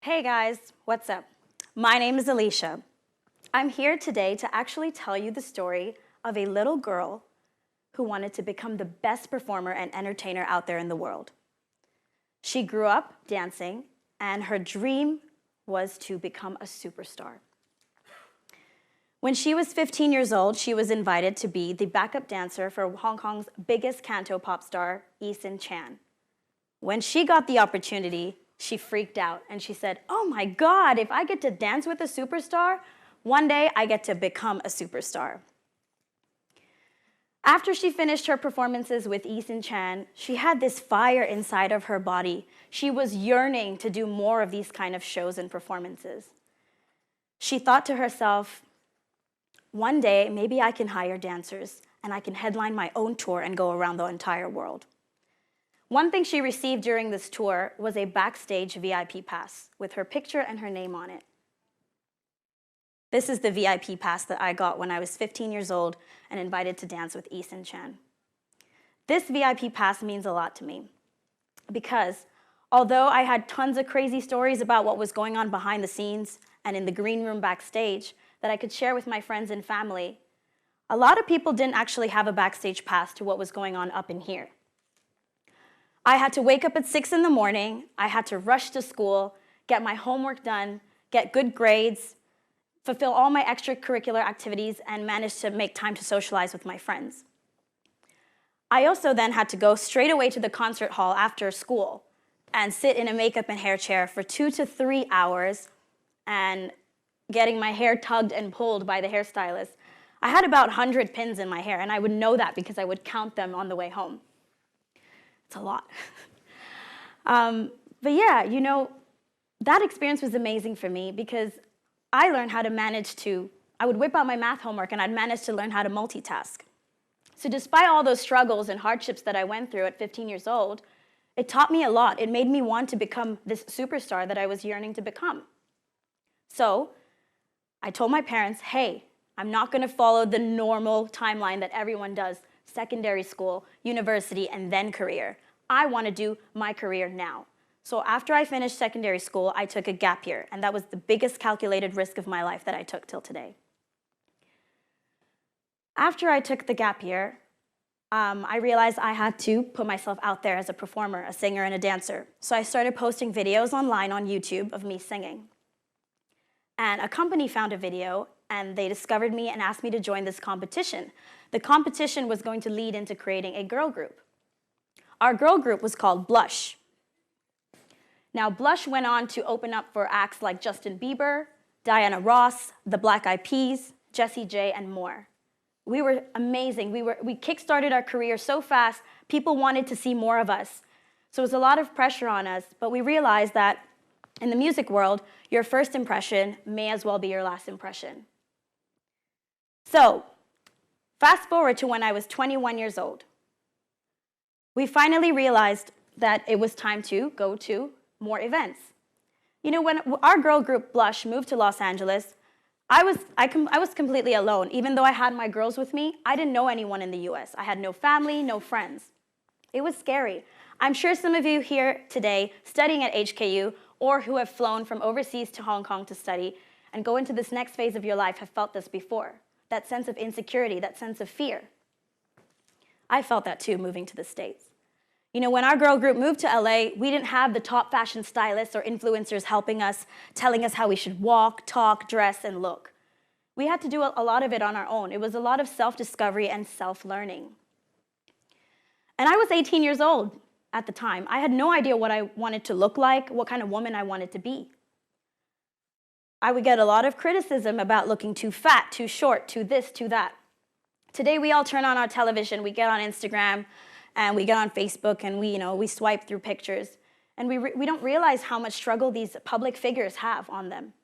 Hey guys, what's up? My name is Alisha. I'm here today to actually tell you the story of a little girl who wanted to become the best performer and entertainer out there in the world. She grew up dancing, and her dream was to become a superstar. When she was 15 years old, she was invited to be the backup dancer for Hong Kong's biggest canto pop star, Eason Chan. When she got the opportunity, she freaked out and she said, "Oh my God, if I get to dance with a superstar, one day I get to become a superstar." After she finished her performances with Eason Chan, she had this fire inside of her body. She was yearning to do more of these kind of shows and performances. She thought to herself, one day maybe I can hire dancers and I can headline my own tour and go around the entire world. One thing she received during this tour was a Backstage VIP pass with her picture and her name on it. This is the VIP pass that I got when I was 15 years old and invited to dance with Eason Chan. This VIP pass means a lot to me because although I had tons of crazy stories about what was going on behind the scenes and in the green room backstage that I could share with my friends and family, a lot of people didn't actually have a backstage pass to what was going on up in here. I had to wake up at 6 in the morning, I had to rush to school, get my homework done, get good grades, fulfill all my extracurricular activities, and manage to make time to socialize with my friends. I also then had to go straight away to the concert hall after school and sit in a makeup and hair chair for 2 to 3 hours and getting my hair tugged and pulled by the hairstylist. I had about 100 pins in my hair, and I would know that because I would count them on the way home. It's a lot. But yeah, that experience was amazing for me because I learned how to I would whip out my math homework and I'd manage to learn how to multitask. So despite all those struggles and hardships that I went through at 15 years old, it taught me a lot. It made me want to become this superstar that I was yearning to become. So I told my parents, hey, I'm not going to follow the normal timeline that everyone does. Secondary school, university, and then career. I want to do my career now. So after I finished secondary school, I took a gap year, and that was the biggest calculated risk of my life that I took till today. After I took the gap year, I realized I had to put myself out there as a performer, a singer, and a dancer. So I started posting videos online on YouTube of me singing. And a company found a video, and they discovered me and asked me to join this competition. The competition was going to lead into creating a girl group. Our girl group was called Blush. Now, Blush went on to open up for acts like Justin Bieber, Diana Ross, the Black Eyed Peas, Jessie J, and more. We were amazing. We kickstarted our career so fast, people wanted to see more of us. So it was a lot of pressure on us, but we realized that in the music world, your first impression may as well be your last impression. So, fast forward to when I was 21 years old. We finally realized that it was time to go to more events. When our girl group Blush moved to Los Angeles, I was completely alone. Even though I had my girls with me, I didn't know anyone in the US. I had no family, no friends. It was scary. I'm sure some of you here today studying at HKU or who have flown from overseas to Hong Kong to study and go into this next phase of your life have felt this before. That sense of insecurity, that sense of fear. I felt that too, moving to the States. When our girl group moved to LA, we didn't have the top fashion stylists or influencers helping us, telling us how we should walk, talk, dress, and look. We had to do a lot of it on our own. It was a lot of self-discovery and self-learning. And I was 18 years old at the time. I had no idea what I wanted to look like, what kind of woman I wanted to be. I would get a lot of criticism about looking too fat, too short, too this, too that. Today, we all turn on our television, we get on Instagram, and we get on Facebook, and we swipe through pictures. And we don't realize how much struggle these public figures have on them.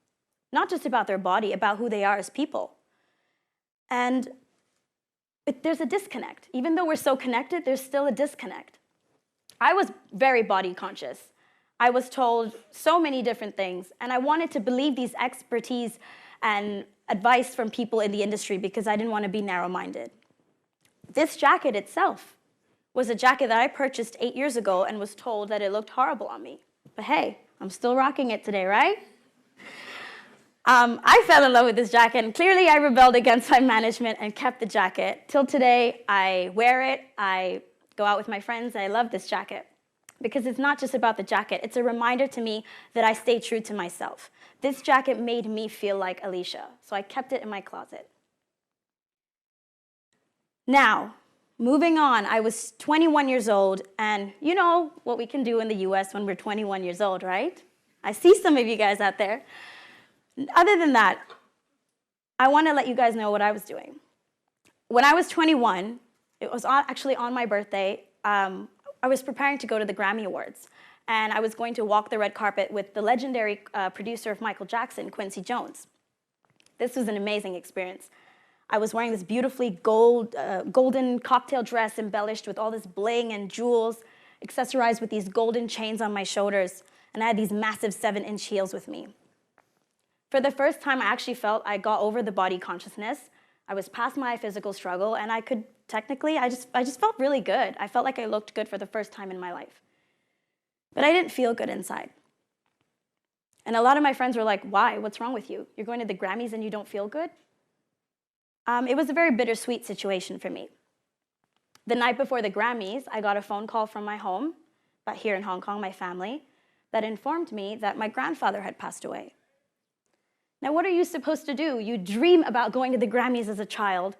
Not just about their body, about who they are as people. And there's a disconnect. Even though we're so connected, there's still a disconnect. I was very body conscious. I was told so many different things, and I wanted to believe these expertise and advice from people in the industry because I didn't want to be narrow-minded. This jacket itself was a jacket that I purchased 8 years ago and was told that it looked horrible on me. But hey, I'm still rocking it today, right? I fell in love with this jacket, and clearly I rebelled against my management and kept the jacket. Till today, I wear it, I go out with my friends, and I love this jacket. Because it's not just about the jacket, it's a reminder to me that I stay true to myself. This jacket made me feel like Alisha, so I kept it in my closet. Now, moving on, I was 21 years old, and you know what we can do in the US when we're 21 years old, right? I see some of you guys out there. Other than that, I want to let you guys know what I was doing. When I was 21, it was actually on my birthday, I was preparing to go to the Grammy Awards, and I was going to walk the red carpet with the legendary producer of Michael Jackson, Quincy Jones. This was an amazing experience. I was wearing this beautifully golden cocktail dress embellished with all this bling and jewels, accessorized with these golden chains on my shoulders, and I had these massive 7-inch heels with me. For the first time, I actually felt I got over the body consciousness. I was past my physical struggle, and I could technically, I just felt really good. I felt like I looked good for the first time in my life. But I didn't feel good inside. And a lot of my friends were like, why? What's wrong with you? You're going to the Grammys and you don't feel good? It was a very bittersweet situation for me. The night before the Grammys, I got a phone call from my home, but here in Hong Kong, my family, that informed me that my grandfather had passed away. Now, what are you supposed to do? You dream about going to the Grammys as a child,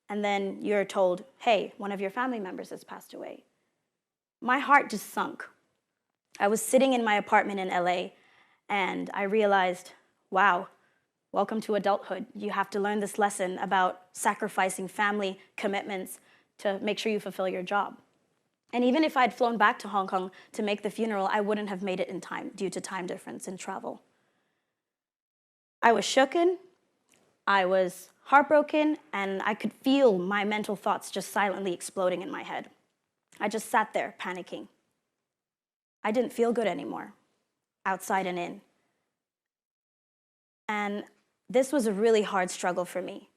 and then you're told, hey, one of your family members has passed away. My heart just sunk. I was sitting in my apartment in LA, and I realized, wow, welcome to adulthood. You have to learn this lesson about sacrificing family commitments to make sure you fulfill your job. And even if I'd flown back to Hong Kong to make the funeral, I wouldn't have made it in time due to time difference and travel. I was shooken, I was heartbroken, and I could feel my mental thoughts just silently exploding in my head. I just sat there panicking. I didn't feel good anymore, outside and in. And this was a really hard struggle for me.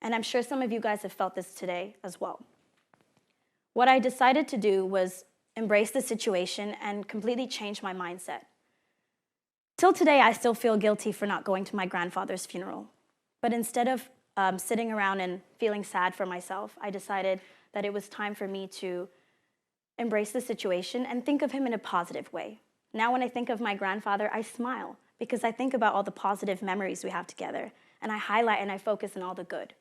And I'm sure some of you guys have felt this today as well. What I decided to do was embrace the situation and completely change my mindset. Till today, I still feel guilty for not going to my grandfather's funeral. But instead of sitting around and feeling sad for myself, I decided that it was time for me to embrace the situation and think of him in a positive way. Now when I think of my grandfather, I smile because I think about all the positive memories we have together, and I highlight and I focus on all the good.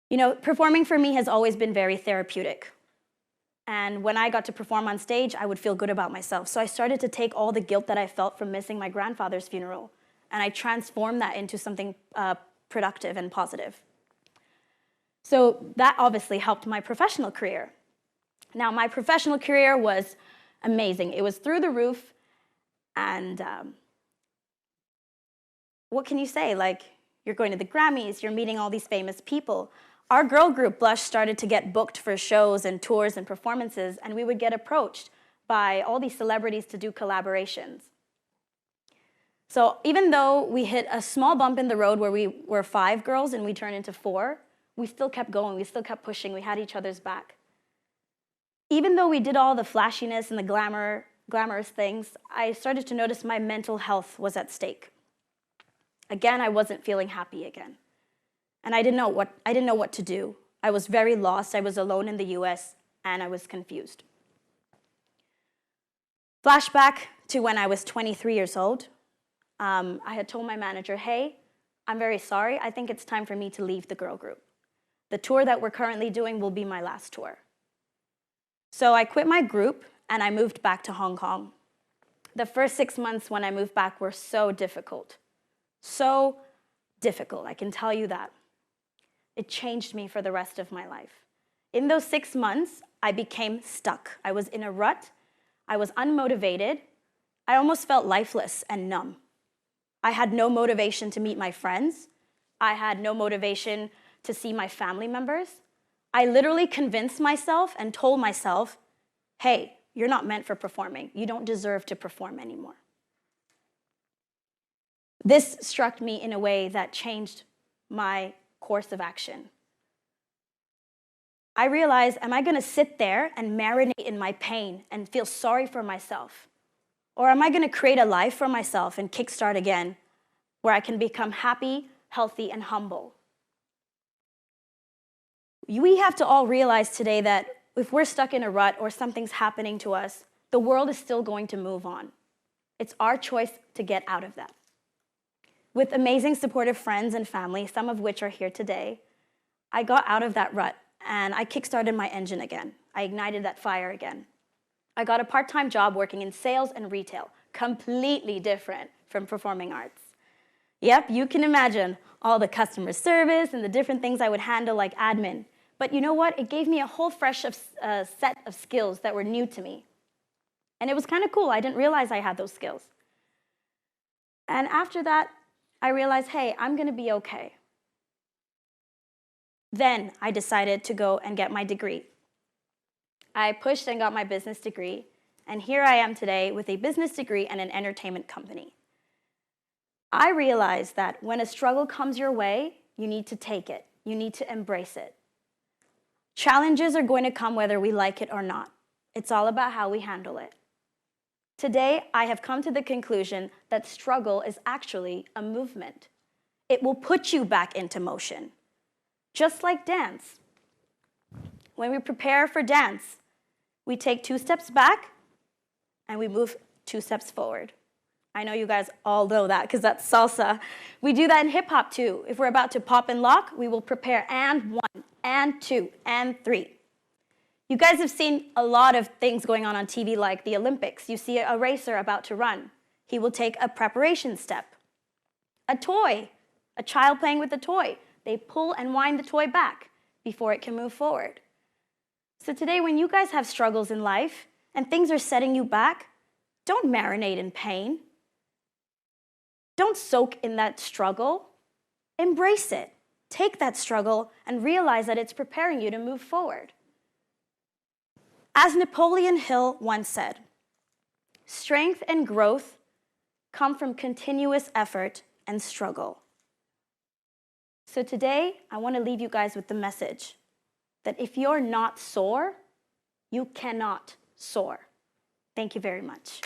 You know, performing for me has always been very therapeutic. And when I got to perform on stage, I would feel good about myself. So I started to take all the guilt that I felt from missing my grandfather's funeral, and I transformed that into something productive and positive. So that obviously helped my professional career. Now, my professional career was amazing. It was through the roof, and what can you say? Like, you're going to the Grammys, you're meeting all these famous people. Our girl group, Blush, started to get booked for shows and tours and performances, and we would get approached by all these celebrities to do collaborations. So even though we hit a small bump in the road where we were 5 girls and we turned into 4, we still kept going, we still kept pushing, we had each other's back. Even though we did all the flashiness and the glamorous things, I started to notice my mental health was at stake. Again, I wasn't feeling happy again. And I didn't know what to do. I was very lost. I was alone in the US, and I was confused. Flashback to when I was 23 years old. I had told my manager, hey, I'm very sorry. I think it's time for me to leave the girl group. The tour that we're currently doing will be my last tour. So I quit my group, and I moved back to Hong Kong. The first 6 months when I moved back were so difficult. So difficult, I can tell you that. It changed me for the rest of my life. In those 6 months, I became stuck. I was in a rut. I was unmotivated. I almost felt lifeless and numb. I had no motivation to meet my friends. I had no motivation to see my family members. I literally convinced myself and told myself, hey, you're not meant for performing. You don't deserve to perform anymore. This struck me in a way that changed my course of action. I realized, am I going to sit there and marinate in my pain and feel sorry for myself? Or am I going to create a life for myself and kickstart again where I can become happy, healthy, and humble? We have to all realize today that if we're stuck in a rut or something's happening to us, the world is still going to move on. It's our choice to get out of that. With amazing supportive friends and family, some of which are here today, I got out of that rut and I kickstarted my engine again. I ignited that fire again. I got a part-time job working in sales and retail, completely different from performing arts. Yep, you can imagine all the customer service and the different things I would handle like admin. But you know what? It gave me a whole fresh set of skills that were new to me. And it was kind of cool. I didn't realize I had those skills. And after that, I realized, hey, I'm going to be okay. Then I decided to go and get my degree. I pushed and got my business degree, and here I am today with a business degree and an entertainment company. I realized that when a struggle comes your way, you need to take it. You need to embrace it. Challenges are going to come whether we like it or not. It's all about how we handle it. Today, I have come to the conclusion that struggle is actually a movement. It will put you back into motion, just like dance. When we prepare for dance, we take 2 steps back and we move 2 steps forward. I know you guys all know that because that's salsa. We do that in hip hop too. If we're about to pop and lock, we will prepare and 1, and 2, and 3. You guys have seen a lot of things going on TV like the Olympics. You see a racer about to run. He will take a preparation step. A toy, a child playing with a toy. They pull and wind the toy back before it can move forward. So today, when you guys have struggles in life and things are setting you back, don't marinate in pain. Don't soak in that struggle. Embrace it. Take that struggle and realize that it's preparing you to move forward. As Napoleon Hill once said, strength and growth come from continuous effort and struggle. So today, I want to leave you guys with the message that if you're not sore, you cannot soar. Thank you very much.